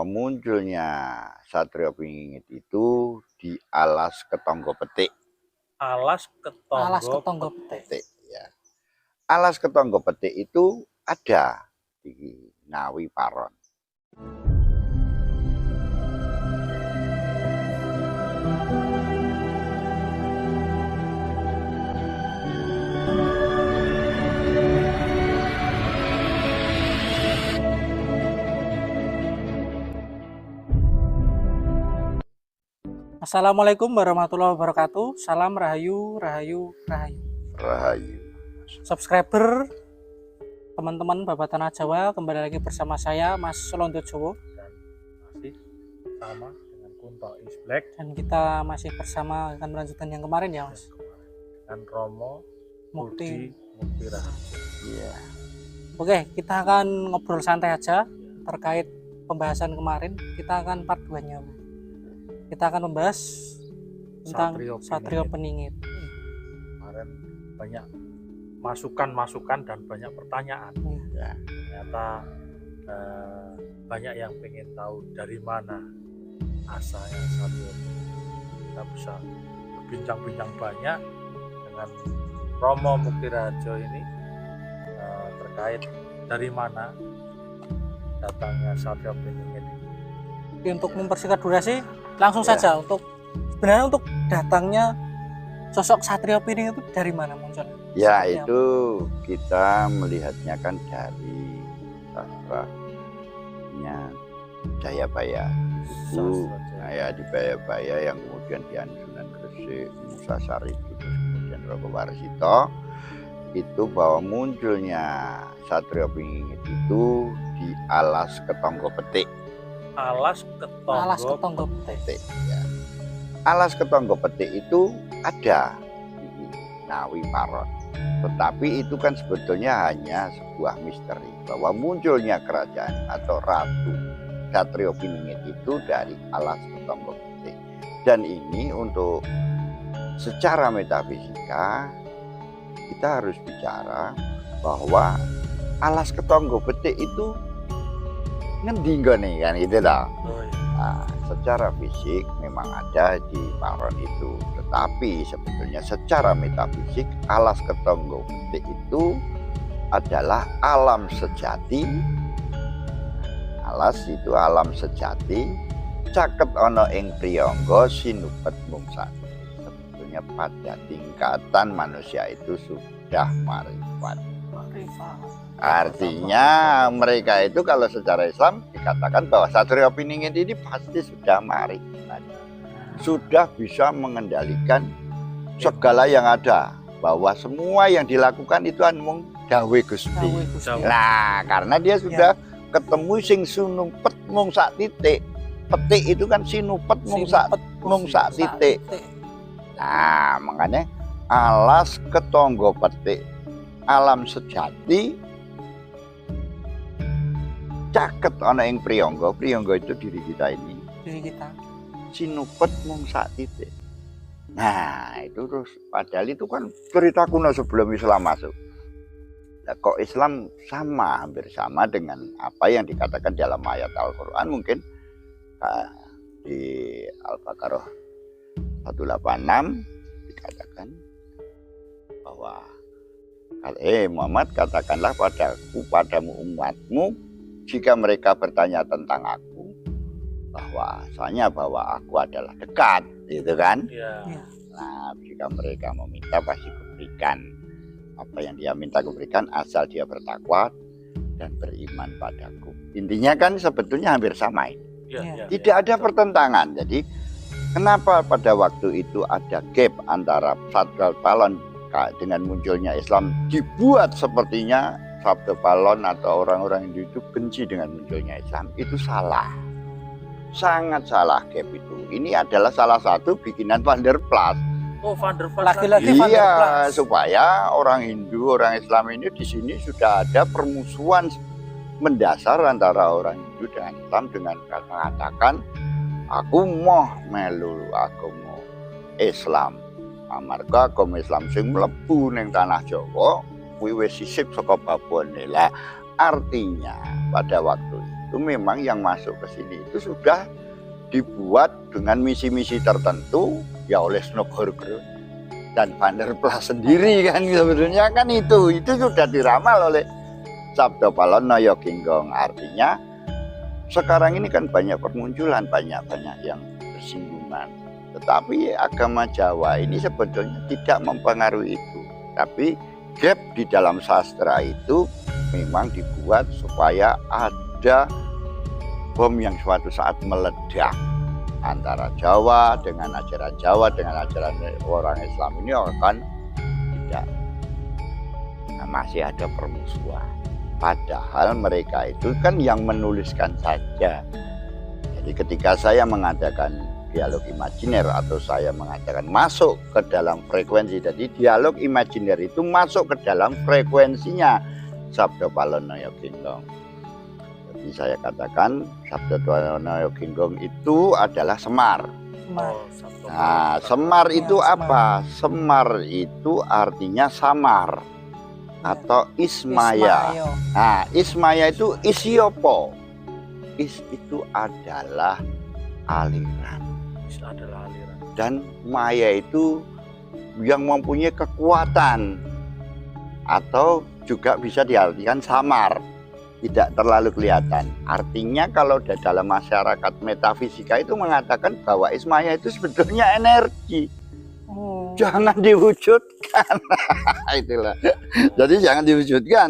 bahwa munculnya Satrio Piningit itu di alas Ketonggo Petik. Alas Ketonggo Petik ya. Alas Ketonggo Petik itu ada di Ngawi Paron. Assalamualaikum warahmatullahi wabarakatuh. Salam rahayu, rahayu, rahayu. Rahayu. Subscriber teman-teman Babat Tanah Jawa, kembali lagi bersama saya Mas Londo Jowo dan masih sama dengan Kunto is Black, dan kita masih bersama akan melanjutkan yang kemarin ya Mas. dan Romo Mukti. Raharjo. Iya. Oke, kita akan ngobrol santai aja terkait pembahasan kemarin. Kita akan part 2-nya. Kita akan membahas tentang Satrio Piningit. Kemarin banyak masukan dan banyak pertanyaan. Ya. Ternyata banyak yang pengen tahu dari mana asalnya Satrio. Kita bisa berbincang-bincang banyak dengan Romo Mukti Raharjo ini terkait dari mana datangnya Satrio Piningit. Untuk mempersingkat durasi, langsung saja untuk datangnya sosok Satrio Piningit itu dari mana muncul? Ya, itu kita melihatnya kan dari sastranya Jayabaya. Itu ya di Jayabaya yang kemudian di Sunan Gresik, Musa Sarip, terus kemudian Rogo Warsito, itu bahwa munculnya Satrio Piningit itu di alas Ketonggo Petik. Alas Ketonggo Petik ya. Alas Ketonggo Petik itu ada di Ngawi Paron. Tetapi itu kan sebetulnya hanya sebuah misteri bahwa munculnya kerajaan atau ratu Satrio Piningit itu dari alas Ketonggo Petik. Dan ini untuk secara metafisika kita harus bicara bahwa alas Ketonggo Petik itu ngendi nih kan gitu dah. Nah, secara fisik memang ada di Paron itu, tetapi sebetulnya secara metafisik alas Ketonggo Petik itu adalah alam sejati. Alas itu alam sejati, caket ono ing priyangga sinupet mungsa. Sebetulnya pada tingkatan manusia itu sudah marifat. Artinya mereka itu kalau secara Islam dikatakan bahwa Satrio Piningit ini pasti sudah marifat, sudah bisa mengendalikan segala yang ada, bahwa semua yang dilakukan itu mung dawe Gusti. Nah, karena dia sudah ketemu sing sinupet mung sak titik. Petik itu kan sinupet mung sak titik. Nah, makanya alas Ketonggo Petik, alam sejati, caket ana ing priyangga. Priyangga itu diri kita ini. Diri kita. Sinupet mung sak titik. Nah, itu terus padahal itu kan cerita kuno sebelum Islam masuk. Nah, kok Islam sama, hampir sama dengan apa yang dikatakan dalam ayat Al-Qur'an, mungkin di Al-Baqarah 186 dikatakan bahwa Muhammad, katakanlah padamu umatmu, jika mereka bertanya tentang aku, bahwasanya bahwa aku adalah dekat, gitu kan? Ya. Nah, jika mereka meminta pasti kuberikan apa yang dia minta, kuberikan asal dia bertakwa dan beriman padaku. Intinya kan sebetulnya hampir sama ini. Tidak ada pertentangan. Jadi kenapa pada waktu itu ada gap antara Satrio Palon dengan munculnya Islam, dibuat sepertinya Satrio Palon atau orang-orang Hindu itu benci dengan munculnya Islam? Itu salah, sangat salah gap itu. Ini adalah salah satu bikinan Van der Plas. Oh, Van der Plas lagi-lagi. Iya, supaya orang Hindu, orang Islam ini di sini sudah ada permusuhan mendasar antara orang Hindu dengan Islam, dengan mengatakan aku mau melu agama Islam. Amarga agama Islam sing mlebu ning tanah Jawa kuwi wis sisip saka babone. Lah artinya pada waktu itu itu memang yang masuk ke sini itu sudah dibuat dengan misi-misi tertentu ya oleh Snogorgrud dan Van der Plas sendiri kan, sebenarnya kan itu sudah diramal oleh Sabda Palono Ginggong. Artinya sekarang ini kan banyak permunculan, banyak yang bersinggungan. Tetapi agama Jawa ini sebetulnya tidak mempengaruhi itu. Tapi gap di dalam sastra itu memang dibuat supaya ada bom yang suatu saat meledak antara Jawa dengan ajaran orang Islam ini akan tidak. Nah, masih ada permusuhan. Padahal mereka itu kan yang menuliskan saja. Jadi ketika saya mengadakan dialog imajiner atau saya mengatakan masuk ke dalam frekuensi, jadi dialog imajiner itu masuk ke dalam frekuensinya Sabda Palono Ginggong. Jadi saya katakan Sabda Palono Ginggong itu adalah Semar. Nah, Semar itu apa? Semar itu artinya samar atau ismaya. Nah, ismaya itu isiopo. Itu adalah aliran. Dan maya itu yang mempunyai kekuatan atau juga bisa diartikan samar, tidak terlalu kelihatan. Artinya kalau dalam masyarakat metafisika itu mengatakan bahwa ismaya itu sebetulnya energi. Jangan diwujudkan. Itulah. Jadi jangan diwujudkan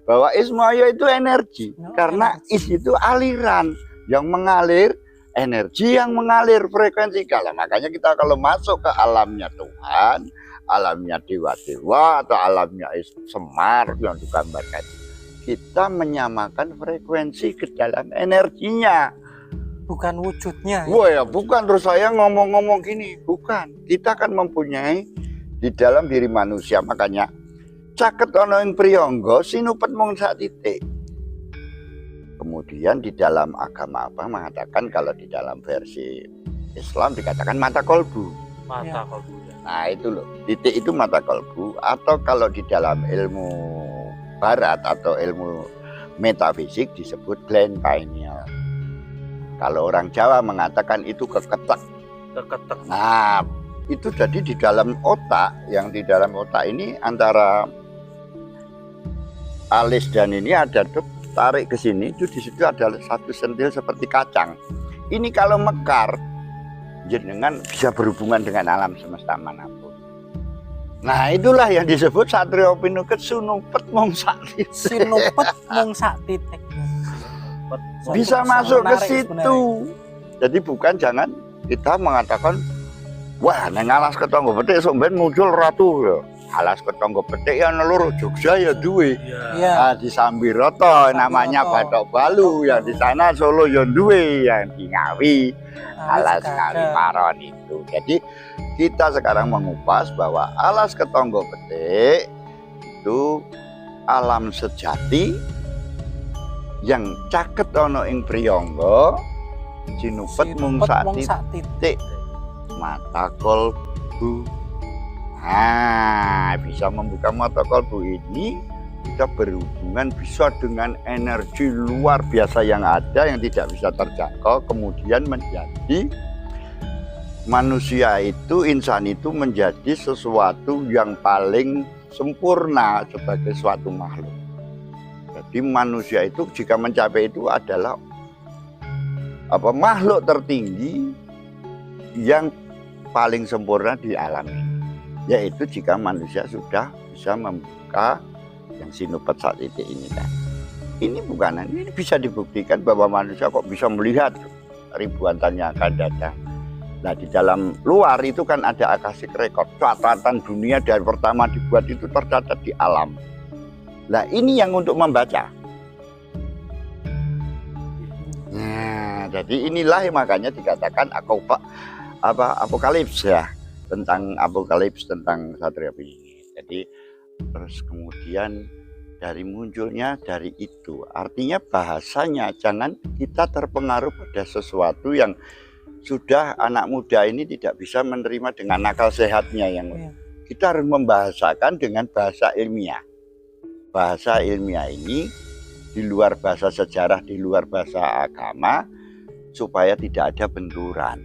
bahwa ismaya itu energi, karena is itu aliran yang mengalir, energi yang mengalir, frekuensi. Makanya kita kalau masuk ke alamnya Tuhan, alamnya dewa-dewa atau alamnya Semar yang digambarkan, kita menyamakan frekuensi ke dalam energinya, bukan wujudnya. Wah ya, bukan terus saya ngomong-ngomong gini, bukan. Kita kan mempunyai di dalam diri manusia, makanya caket ana ing priyangga sinupet mung sak titik. Kemudian di dalam agama apa mengatakan, kalau di dalam versi Islam dikatakan mata kolbu. Mata kolbu. Nah itu loh, titik itu mata kolbu. Atau kalau di dalam ilmu barat atau ilmu metafisik disebut gland pineal. Kalau orang Jawa mengatakan itu keketek. Nah, itu jadi di dalam otak, yang di dalam otak ini antara alis dan ini ada tarik ke sini, itu di situ ada satu sentil seperti kacang. Ini kalau mekar, jenengan bisa berhubungan dengan alam semesta manapun. Nah, itulah yang disebut Satrio Pinuket Sinupet mung sak titik. Sinupet mung sak titik. Bisa masuk ke situ. Jadi bukan, jangan kita mengatakan wah neng alas ketonggo petik sok ben muncul ratu ya. Alas ketonggo petik ya neluru Jogja ya duwe. Nah, di Sambiroto namanya Batok Balu, yang di sana Solo ya duwe, yang di Ngawi alas Ngawi Paron itu. Jadi kita sekarang mengupas bahwa alas ketonggo petik itu alam sejati yang caket ana ing priyangga sinupet mung sak titik mata kolbu. Nah, bisa membuka mata kolbu ini kita berhubungan bisa dengan energi luar biasa yang ada yang tidak bisa terjangkau, kemudian menjadi manusia itu, insan itu menjadi sesuatu yang paling sempurna sebagai suatu makhluk. Jadi manusia itu jika mencapai itu adalah makhluk tertinggi yang paling sempurna di alam ini. Yaitu jika manusia sudah bisa membuka yang sinupet sak titik ini kan. Ini bukan, ini bisa dibuktikan bahwa manusia kok bisa melihat ribuan tahun yang akan datang. Nah, di dalam luar itu kan ada akasik rekod, catatan dunia dari pertama dibuat itu tercatat di alam. Nah, ini yang untuk membaca. Nah, jadi inilah yang makanya dikatakan apokalips ya, tentang apokalips, tentang Satrio Piningit. Jadi terus kemudian dari munculnya dari itu, artinya bahasanya jangan kita terpengaruh pada sesuatu yang sudah anak muda ini tidak bisa menerima dengan akal sehatnya, yang kita harus membahasakan dengan bahasa ilmiah. Bahasa ilmiah ini di luar bahasa sejarah, di luar bahasa agama, supaya tidak ada benturan.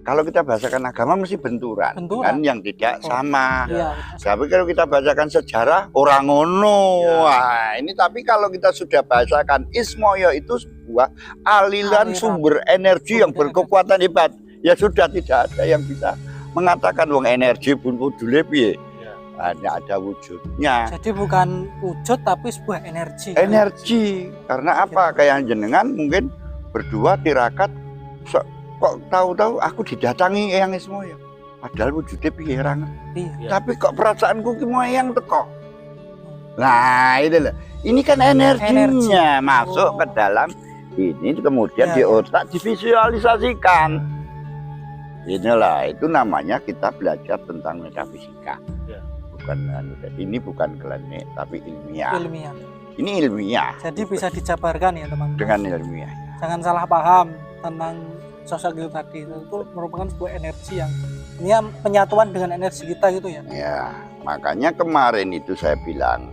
Kalau kita bahasakan agama mesti benturan. Kan yang tidak sama. Iya. Tapi kalau kita bahasakan sejarah orang ngono. Ya. Wah, ini tapi kalau kita sudah bahasakan Ismoyo itu sebuah aliran sumber energi yang berkekuatan hebat. Ya sudah, tidak ada yang bisa mengatakan wong energi pun udule piye. Hanya ada wujudnya. Jadi bukan wujud tapi sebuah energi. Energi. Karena apa? Kayak jenengan mungkin berdua tirakat kok tahu-tahu aku didatangi Eyang Ismoyo. Padahal wujudnya piye ra ngerti. Tapi kok perasaanku ki moyang teko. Nah, itu loh. Ini kan energinya masuk ke dalam ini, kemudian di otak divisualisasikan. Inilah, itu namanya kita belajar tentang metafisika. Bukan ini bukan klinik tapi ilmiah. Ini ilmiah. Jadi bisa dijabarkan ya teman-teman. Dengan ilmiah. Jangan salah paham tentang sosok itu tadi. Itu merupakan sebuah energi yang ini penyatuan dengan energi kita gitu ya. Ya, makanya kemarin itu saya bilang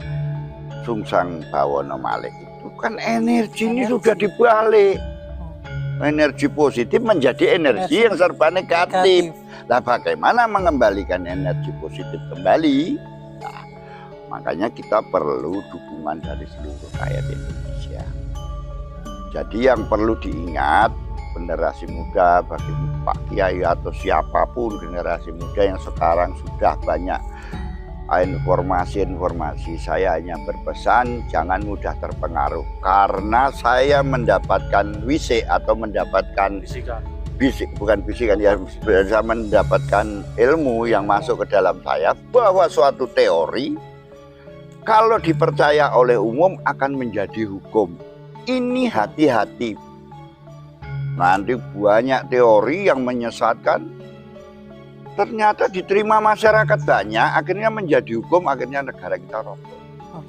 Sungsang Bawono Malih itu kan energi ini sudah dibalik. Energi positif menjadi energi yang serba negatif. Nah, bagaimana mengembalikan energi positif kembali? Nah, makanya kita perlu dukungan dari seluruh rakyat Indonesia. Jadi yang perlu diingat, generasi muda, bagi Pak Kiai atau siapapun generasi muda yang sekarang sudah banyak informasi, saya hanya berpesan jangan mudah terpengaruh, karena saya mendapatkan wisik atau mendapatkan bukan bisikan ya, saya mendapatkan ilmu yang masuk ke dalam saya bahwa suatu teori kalau dipercaya oleh umum akan menjadi hukum. Ini hati-hati. Nanti banyak teori yang menyesatkan, ternyata diterima masyarakat banyak, akhirnya menjadi hukum, akhirnya negara kita roboh.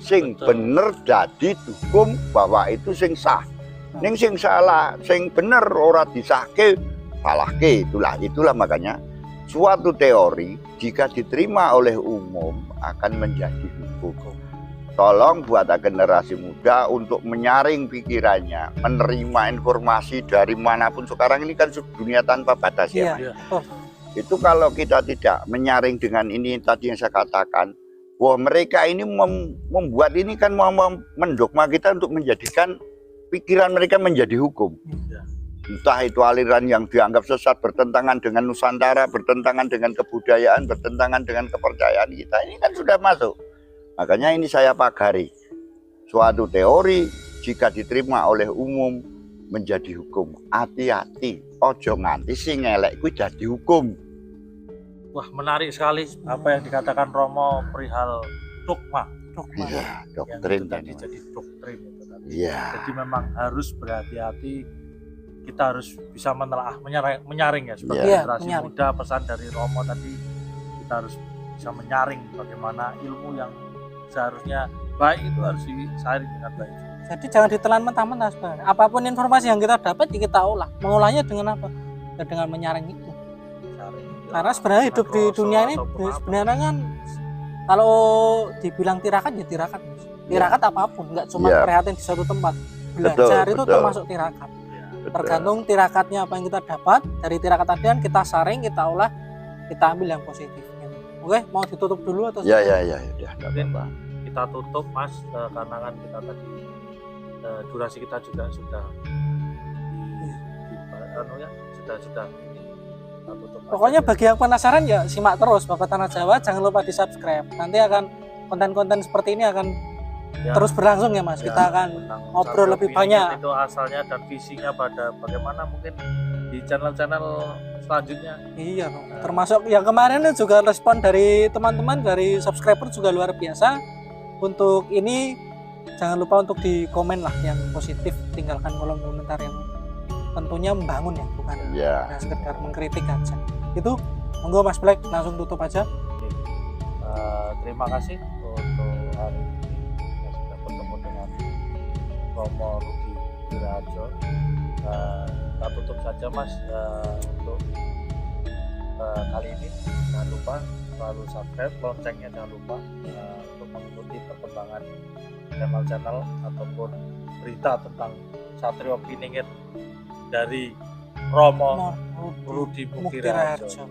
Sing bener dadi hukum bahwa itu sing sah. Ning sing salah, sing bener ora disahke, salahke. Itulah makanya suatu teori jika diterima oleh umum akan menjadi hukum. Tolong buat generasi muda untuk menyaring pikirannya, menerima informasi dari manapun. Sekarang ini kan dunia tanpa batas ya. Itu kalau kita tidak menyaring dengan ini tadi yang saya katakan, bahwa mereka ini membuat ini kan mau mendogma kita untuk menjadikan pikiran mereka menjadi hukum. Entah itu aliran yang dianggap sesat, bertentangan dengan Nusantara, bertentangan dengan kebudayaan, bertentangan dengan kepercayaan kita, ini kan sudah masuk. Makanya ini saya pagari, suatu teori jika diterima oleh umum menjadi hukum. Hati-hati, ojo nganti sing elek kuwi dadi hukum. Wah, menarik sekali apa yang dikatakan Romo perihal dogma. Iya, doktrin tadi jadi doktrin itu tadi. Iya. Jadi memang harus berhati-hati, kita harus bisa menelaah, menyaring ya sebagai generasi muda. Pesan dari Romo tadi, kita harus bisa menyaring bagaimana ilmu yang seharusnya baik itu harus disaring dengan baik. Jadi jangan ditelan mentah-mentah sebenarnya. Apapun informasi yang kita dapat ya kita olah. Mengolahnya dengan apa? Ya dengan menyaring itu. Karena sebenarnya hidup di dunia ini sebenarnya kan kalau dibilang tirakat ya tirakat. Tirakat apapun, nggak cuma prihatin di suatu tempat. Belajar itu termasuk tirakat. Tergantung tirakatnya apa yang kita dapat dari tirakat tadi kan kita saring, kita olah, kita ambil yang positif. Oke, mau ditutup dulu atau? Ya, kita tutup Mas, karena kan kita tadi durasi kita juga sudah sudah kita tutup. Pokoknya bagi yang penasaran ya simak terus Babat Tanah Jawa, jangan lupa di subscribe. Nanti akan konten-konten seperti ini akan terus berlangsung ya Mas. Kita akan ngobrol lebih banyak. Itu asalnya dan visinya pada bagaimana mungkin di channel-channel selanjutnya. Iya, termasuk yang kemarin juga respon dari teman-teman, dari subscriber juga luar biasa. Untuk ini jangan lupa untuk di komen lah yang positif, tinggalkan kolom komentar yang tentunya membangun ya, bukan sekedar mengkritik aja. Itu monggo Mas Black langsung tutup aja. Terima kasih untuk hari ini kita sudah bertemu dengan Romo Rudi Wiraharjo. Kita tutup saja Mas untuk kali ini. Jangan lupa selalu subscribe, loncengnya jangan lupa untuk mengikuti perkembangan channel-channel ataupun berita tentang Satrio Piningit dari Romo Rudi Muktiraharjo.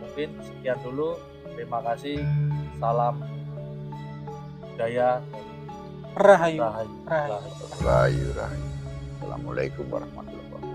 Mungkin sekian dulu, terima kasih, salam budaya, Rahayu. Assalamualaikum warahmatullahi wabarakatuh.